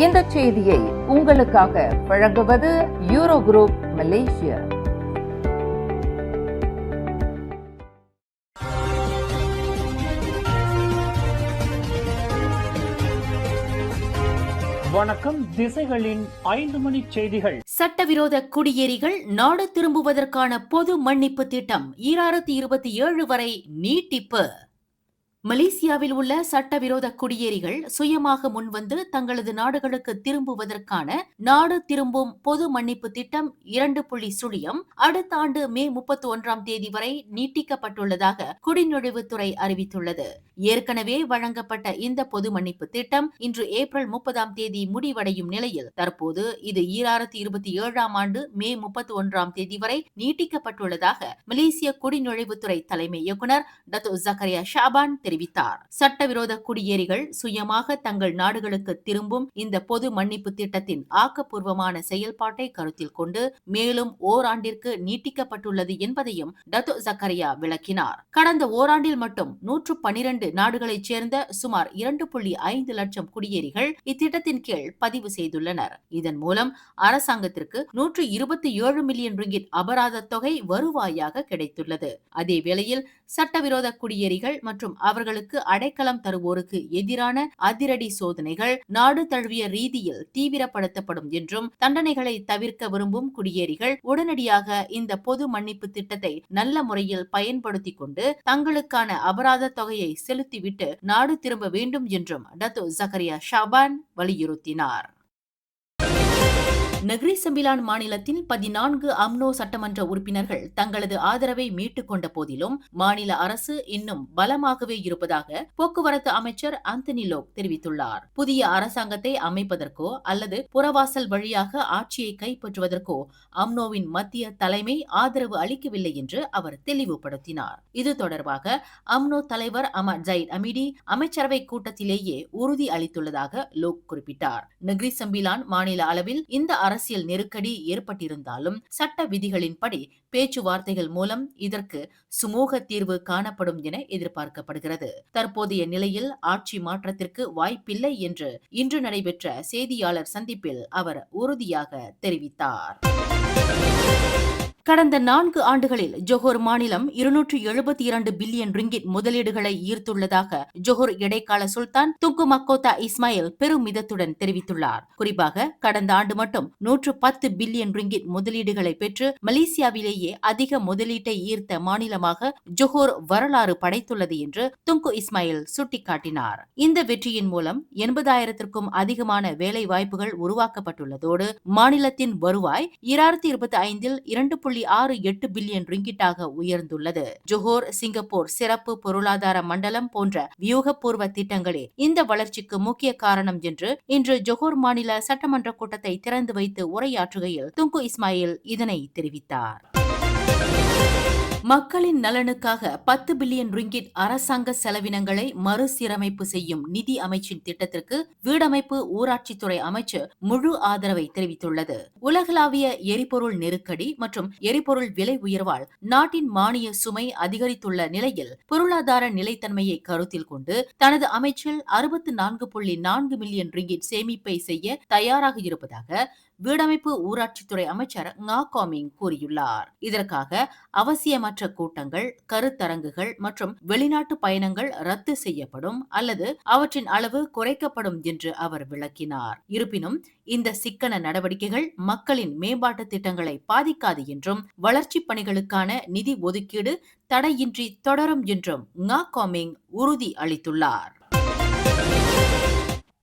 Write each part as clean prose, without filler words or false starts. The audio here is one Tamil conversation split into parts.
இந்த செய்தியை உங்களுக்காக வழங்குவது யூரோ குரூப் மலேசியா. வணக்கம். திசைகளின் 5 மணி செய்திகள். சட்டவிரோத குடியேறிகள் நாடு திரும்புவதற்கான பொது மன்னிப்பு திட்டம் 2027 வரை நீட்டிப்பு. மலேசியாவில் உள்ள சட்டவிரோத குடியேறிகள் சுயமாக முன்வந்து தங்களது நாடுகளுக்கு திரும்புவதற்கான நாடு திரும்பும் பொது மன்னிப்பு திட்டம் 2.0 அடுத்த ஆண்டு மே 31ஆம் தேதி வரை நீட்டிக்கப்பட்டுள்ளதாக குடிநுழைவுத்துறை அறிவித்துள்ளது. ஏற்கனவே வழங்கப்பட்ட இந்த பொது மன்னிப்பு திட்டம் இன்று ஏப்ரல் 30ஆம் தேதி முடிவடையும் நிலையில் தற்போது இது 2027ஆம் ஆண்டு மே 31ஆம் தேதி வரை நீட்டிக்கப்பட்டுள்ளதாக மலேசிய குடிநுழைவுத்துறை தலைமை இயக்குநர் டத்தோ ஜக்கரியா ஷாபான் தெரிவித்தார். சட்டவிரோத குடியேறிகள் சுயமாக தங்கள் நாடுகளுக்கு திரும்பும் இந்த பொது மன்னிப்பு திட்டத்தின் ஆக்கப்பூர்வமான செயல்பாட்டை கருத்தில் கொண்டு மேலும் ஓராண்டிற்கு நீட்டிக்கப்பட்டுள்ளது என்பதையும் டத்தோ ஜக்கரியா விளக்கினார். கடந்த ஓராண்டில் மட்டும் 112 நாடுகளைச் சேர்ந்த சுமார் 2.5 லட்சம் குடியேறிகள் இத்திட்டத்தின் கீழ் பதிவு செய்துள்ளனர். இதன் மூலம் அரசாங்கத்திற்கு 127 மில்லியன் ரிங்கிட் அபராத தொகை வருவாயாக கிடைத்துள்ளது. அதே வேளையில் சட்டவிரோத குடியேறிகள் மற்றும் அவர்களுக்கு அடைக்கலம் தருவோருக்கு எதிரான அதிரடி சோதனைகள் நாடு தழுவிய ரீதியில் தீவிரப்படுத்தப்படும் என்றும் தண்டனைகளை தவிர்க்க விரும்பும் குடியேறிகள் உடனடியாக இந்த பொது மன்னிப்பு திட்டத்தை நல்ல முறையில் பயன்படுத்திக் கொண்டு தங்களுக்கான அபராத தொகையை செலுத்திவிட்டு நாடு திரும்ப வேண்டும் என்றும் டத்தோ ஜக்கரியா ஷாபான் வலியுறுத்தினார். நெகிரி செம்பிலான் மாநிலத்தின் 14 அம்னோ சட்டமன்ற உறுப்பினர்கள் தங்களது ஆதரவை மீட்டுக் கொண்ட போதிலும் மாநில அரசு இன்னும் பலமாகவே இருப்பதாக போக்குவரத்து அமைச்சர் ஆந்தனி லோக் தெரிவித்துள்ளார். புதிய அரசாங்கத்தை அமைப்பதற்கோ அல்லது புறவாசல் வழியாக ஆட்சியை கைப்பற்றுவதற்கோ அம்னோவின் மத்திய தலைமை ஆதரவு அளிக்கவில்லை என்று அவர் தெளிவுபடுத்தினார். இது தொடர்பாக அம்னோ தலைவர் அமர் ஜயிட் அமிடி அமைச்சரவை கூட்டத்திலேயே உறுதி அளித்துள்ளதாக லோக் குறிப்பிட்டார். நெகிரி செம்பிலான் மாநில அளவில் இந்த அரசியல் நெருக்கடி ஏற்பட்டிருந்தாலும் சட்ட விதிகளின்படி பேச்சுவார்த்தைகள் மூலம் இதற்கு சுமூக தீர்வு காணப்படும் என எதிர்பார்க்கப்படுகிறது. தற்போதைய நிலையில் ஆட்சி மாற்றத்திற்கு வாய்ப்பில்லை என்று இன்று நடைபெற்ற செய்தியாளர் சந்திப்பில் அவர் உறுதியாக தெரிவித்தார். கடந்த 4 ஆண்டுகளில் ஜொஹோர் மாநிலம் 272 பில்லியன் ரிங்கிட் முதலீடுகளை ஈர்த்துள்ளதாக ஜொஹோர் இடைக்கால சுல்தான் துங்கு மக்கோத்தா இஸ்மாயில் பெருமிதத்துடன் தெரிவித்துள்ளார். குறிப்பாக கடந்த ஆண்டு மட்டும் 110 பில்லியன் ரிங்கிட் முதலீடுகளை பெற்று மலேசியாவிலேயே அதிக முதலீட்டை ஈர்த்த மாநிலமாக ஜொஹோர் வரலாறு படைத்துள்ளது என்று துங்கு இஸ்மாயில் சுட்டிக்காட்டினார். இந்த வெற்றியின் மூலம் 80,000க்கும் அதிகமான வேலை வாய்ப்புகள் உருவாக்கப்பட்டுள்ளதோடு மாநிலத்தின் வருவாய் 2025இல் 2.68 பில்லியன் ரிங்கிட்டாக உயர்ந்துள்ளது. ஜொஹோர் சிங்கப்பூர் சிறப்பு பொருளாதார மண்டலம் போன்ற வியூகப்பூர்வ திட்டங்களே இந்த வளர்ச்சிக்கு முக்கிய காரணம் என்று இன்று ஜொஹோர் மாநில சட்டமன்ற கூட்டத்தை திறந்து வைத்து உரையாற்றுகையில் துங்கு இஸ்மாயில் இதனை தெரிவித்தார். மக்களின் நலனுக்காக 10 பில்லியன் ரிங்கிட் அரசாங்க செலவினங்களை மறுசீரமைப்பு செய்யும் நிதி அமைச்சின் திட்டத்திற்கு வீடமைப்பு ஊராட்சித்துறை அமைச்சு முழு ஆதரவை தெரிவித்துள்ளது. உலகளாவிய எரிபொருள் நெருக்கடி மற்றும் எரிபொருள் விலை உயர்வால் நாட்டின் மானிய சுமை அதிகரித்துள்ள நிலையில் பொருளாதார நிலைத்தன்மையை கருத்தில் கொண்டு தனது அமைச்சில் 64.4 மில்லியன் ரிங்கிட் சேமிப்பை செய்ய தயாராக இருப்பதாக வீடமைப்பு ஊராட்சித்துறை அமைச்சர் ngா காமிங் கூறியுள்ளார். இதற்காக அவசியமற்ற கூட்டங்கள், கருத்தரங்குகள் மற்றும் வெளிநாட்டு பயணங்கள் ரத்து செய்யப்படும் அல்லது அவற்றின் அளவு குறைக்கப்படும் என்று அவர் விளக்கினார். இருப்பினும் இந்த சிக்கன நடவடிக்கைகள் மக்களின் மேம்பாட்டு திட்டங்களை பாதிக்காது என்றும் வளர்ச்சி பணிகளுக்கான நிதி ஒதுக்கீடு தடையின்றி தொடரும் என்றும் ngா காமிங் உறுதி அளித்துள்ளார்.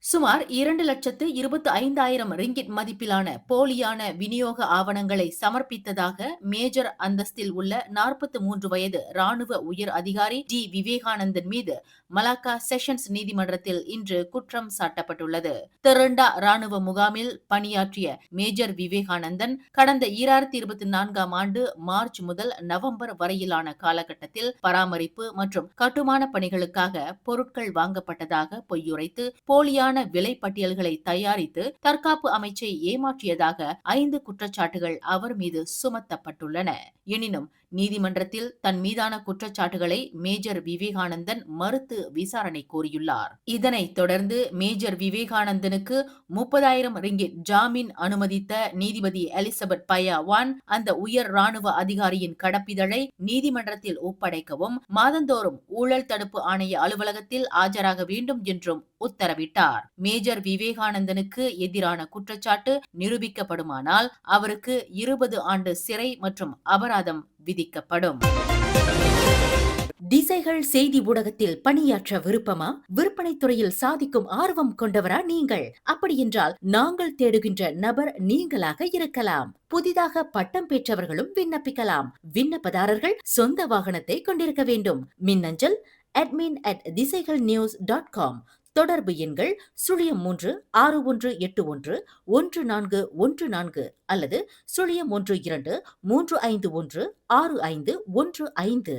சுமார் 2,25,000 ரிங்கிட் மதிப்பிலான போலியான விநியோக ஆவணங்களை சமர்ப்பித்ததாக மேஜர் அந்தஸ்தில் உள்ள 43 வயது ராணுவ உயர் அதிகாரி டி விவேகானந்தன் மீது மலாக்கா செஷன்ஸ் நீதிமன்றத்தில் இன்று குற்றம் சாட்டப்பட்டுள்ளது. தெரண்டா ராணுவ முகாமில் பணியாற்றிய மேஜர் விவேகானந்தன் கடந்த 2024ஆம் ஆண்டு மார்ச் முதல் நவம்பர் வரையிலான காலகட்டத்தில் பராமரிப்பு மற்றும் கட்டுமான பணிகளுக்காக பொருட்கள் வாங்கப்பட்டதாக பொய்யுரைத்து போலியான விலை பட்டியல்களை தயாரித்து தற்காப்பு அமைச்சை ஏமாற்றியதாக 5 குற்றச்சாட்டுகள் அவர் மீது சுமத்தப்பட்டுள்ளன. எனினும் நீதிமன்றத்தில் தன் மீதான குற்றச்சாட்டுகளை மேஜர் விவேகானந்தன் மறுத்து விசாரணை கோரியுள்ளார். இதனைத் தொடர்ந்து மேஜர் விவேகானந்தனுக்கு 30,000 ரிங்கிட் ஜாமீன் அனுமதித்த நீதிபதி எலிசபெத் பயாவான் அந்த உயர் ராணுவ அதிகாரியின் கடப்பிதழை நீதிமன்றத்தில் ஒப்படைக்கவும் மாதந்தோறும் ஊழல் தடுப்பு ஆணைய அலுவலகத்தில் ஆஜராக வேண்டும் என்றும் உத்தரவிட்டார். மேஜர் விவேகானந்தனுக்கு எதிரான குற்றச்சாட்டு நிரூபிக்கப்படுமானால் அவருக்கு 20 ஆண்டு சிறை மற்றும் அபராதம் விதிக்கப்படும். திசைகள் செய்தி ஊடகத்தில் பணியாற்ற விருப்பமா? விற்பனை துறையில் சாதிக்கும் ஆர்வம் கொண்டவரா நீங்கள்? அப்படியென்றால் நாங்கள் தேடுகின்ற நபர் நீங்களாக இருக்கலாம். புதிதாக பட்டம் பெற்றவர்களும் விண்ணப்பிக்கலாம். விண்ணப்பதாரர்கள் சொந்த வாகனத்தை கொண்டிருக்க வேண்டும். மின்னஞ்சல் admin@திசைகள்news.com. தொடர்பு எண்கள் 0361811414 அல்லது 0123516515.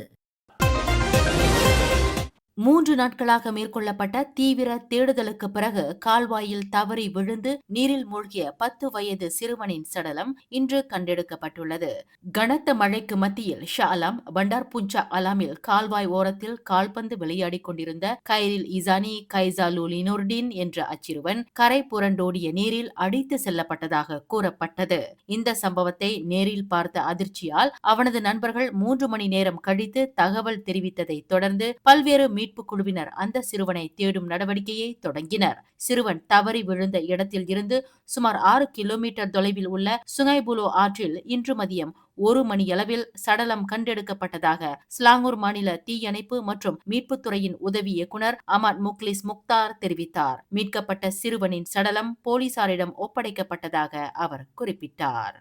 3 நாட்களாக மேற்கொள்ளப்பட்ட தீவிர தேடுதலுக்கு பிறகு கால்வாயில் தவறி விழுந்து நீரில் மூழ்கிய 10 வயது சிறுவனின் சடலம் இன்று கண்டெடுக்கப்பட்டுள்ளது. கனத்த மழைக்கு மத்தியில் ஷாலாம் பண்டார் புஞ்சா அலாமில் கால்வாய் ஓரத்தில் கால்பந்து விளையாடிக் கொண்டிருந்த கைரில் இசானி கைசாலுலி நூர்டின் என்ற அச்சிறுவன் கரை புரண்டோடிய நீரில் அடித்து செல்லப்பட்டதாக கூறப்பட்டது. இந்த சம்பவத்தை நேரில் பார்த்த அதிர்ச்சியால் அவனது நண்பர்கள் 3 மணி நேரம் கழித்து தகவல் தெரிவித்ததை தொடர்ந்து பல்வேறு மீட்பு குழுவினர் அந்த சிறுவனை தேடும் நடவடிக்கையை தொடங்கினர். சிறுவன் தவறி விழுந்த இடத்தில் இருந்து சுமார் 6 கிலோமீட்டர் தொலைவில் உள்ள சுங்கைபுலோ ஆற்றில் இன்று மதியம் 1 மணியளவில் சடலம் கண்டெடுக்கப்பட்டதாக ஸ்லாங்கூர் மாநில தீயணைப்பு மற்றும் மீட்புத்துறையின் உதவி இயக்குனர் அமாட் முக்லிஸ் முக்தார் தெரிவித்தார். மீட்கப்பட்ட சிறுவனின் சடலம் போலீசாரிடம் ஒப்படைக்கப்பட்டதாக அவர் குறிப்பிட்டார்.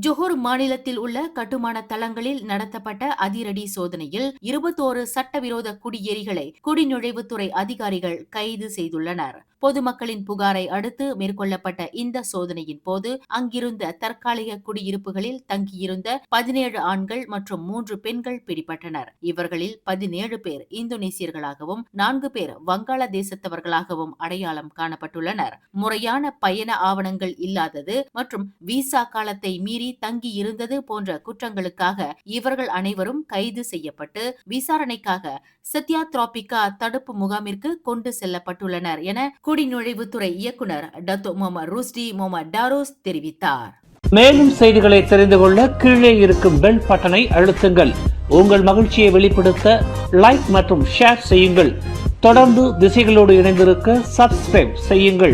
ஜொஹூர் மாநிலத்தில் உள்ள கட்டுமான தளங்களில் நடத்தப்பட்ட அதிரடி சோதனையில் 21 சட்டவிரோத குடியேறிகளை குடிநுழைவுத்துறை அதிகாரிகள் கைது செய்துள்ளனர். பொதுமக்களின் புகாரை அடுத்து மேற்கொள்ளப்பட்ட இந்த சோதனையின் போது அங்கிருந்த தற்காலிக குடியிருப்புகளில் தங்கியிருந்த 17 ஆண்கள் மற்றும் 3 பெண்கள் பிடிபட்டனர். இவர்களில் 17 பேர் இந்தோனேசியர்களாகவும் 4 பேர் வங்காளதேசத்தவர்களாகவும் அடையாளம் காணப்பட்டுள்ளனர். முறையான பயண ஆவணங்கள் இல்லாதது மற்றும் விசா காலத்தை மீறி தங்கியிருந்தது போன்ற குற்றங்களுக்காக இவர்கள் அனைவரும் கைது செய்யப்பட்டு விசாரணைக்காக சத்யா திராபிகா தடுப்பு முகாமிற்கு கொண்டு செல்லப்பட்டுள்ளனர் என குடிநுழைவுத்துறை இயக்குனர் டத்தோ முகமது ருஸ்டி முகமது டாரோஸ் தெரிவித்தார். மேலும் செய்திகளை தெரிந்து கொள்ள கீழே இருக்கும் பெல் பட்டனை அழுத்துங்கள். உங்கள் மகிழ்ச்சியை வெளிப்படுத்த லைக் மற்றும் ஷேர் செய்யுங்கள். தொடர்ந்து திசைகளோடு இணைந்திருக்க சப்ஸ்கிரைப் செய்யுங்கள்.